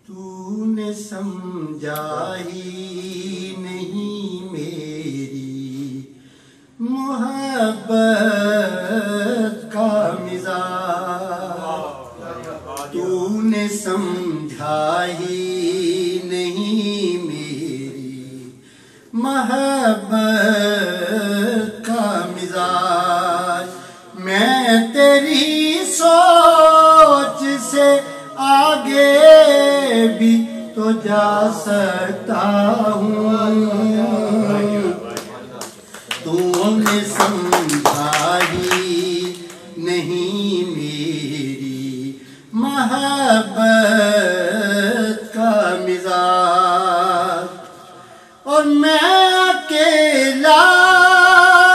تو نے سمجھا ہی نہیں میری محبت کا مزاج، تو نے سمجھا ہی نہیں میری محبت کا مزاج، میں تیری سوچ سے آگے بھی تو جا سکتا ہوں، تو نے سمجھا ہی نہیں میری محبت کا مزاج، اور میں اکیلا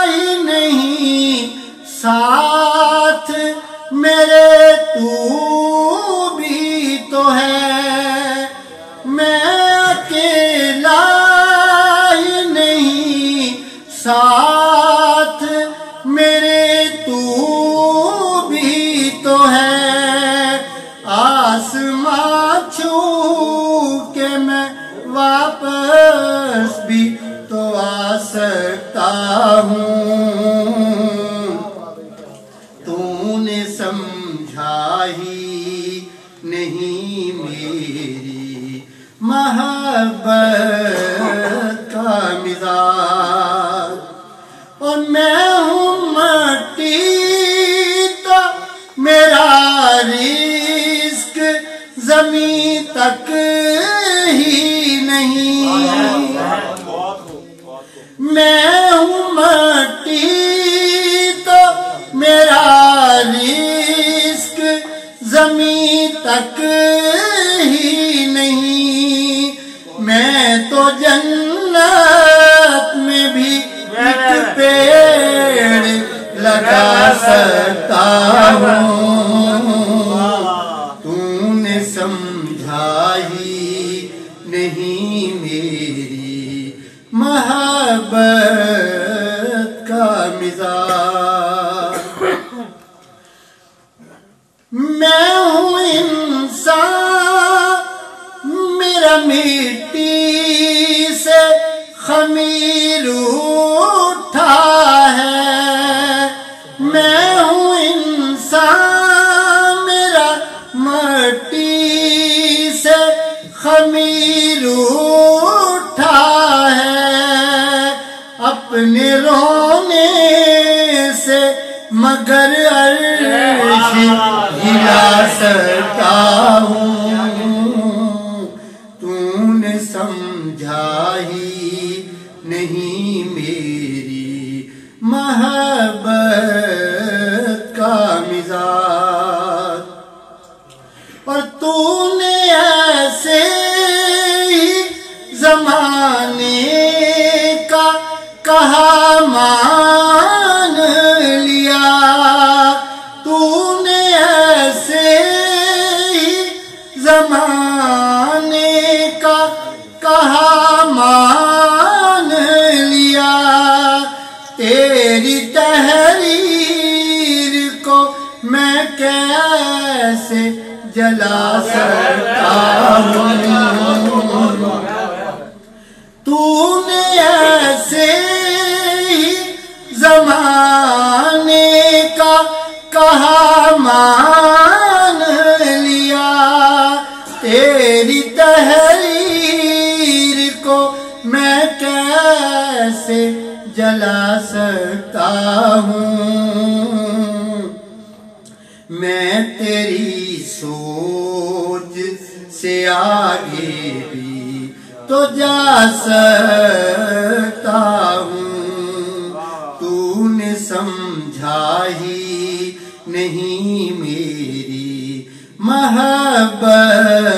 ہی نہیں ساتھ میرے تو بھی تو ہے، میں اکیلا ہی نہیں ساتھ میرے تو بھی تو ہے، آسماں چھو کے میں واپس بھی تو آ سکتا ہوں، تو نے سمجھا ہی نہیں میری محبت کا مزاج، اور میں ہوں مٹی تو میرا رزق زمین تک ہی نہیں، میں ہوں مٹی تو میرا رزق زمین تک ہی نہیں، میں تو جنت میں بھی ایک پیڑ لگا سکتا ہوں، تو نے سمجھا ہی نہیں میری محبت کا مزاج، میں ہوں انسان میرا مٹی سے خمیر اٹھا ہے، میں ہوں انسان میرا مٹی سے خمیر اٹھا ہے، اپنے رونے سے مگر عرش ہلا سکتا ہوں، تو نے سمجھا ہی نہیں میری محبت کا مزاج، اور تو نے ایسے ہی زمانے کا کہا مان لیا، تو نے ایسے ہی زمانے کا کہا مان لیا، تیری تحریر کو میں کیسے جلا سکتا ہوں، تو نے ایسے ہی زمانے کا کہا مان لیا، تیری تحریر کو میں کیسے جلا سکتا ہوں، میں تیری سوچ سے آگے بھی تو جا سکتا ہوں، تو نے سمجھا ہی نہیں میری محبت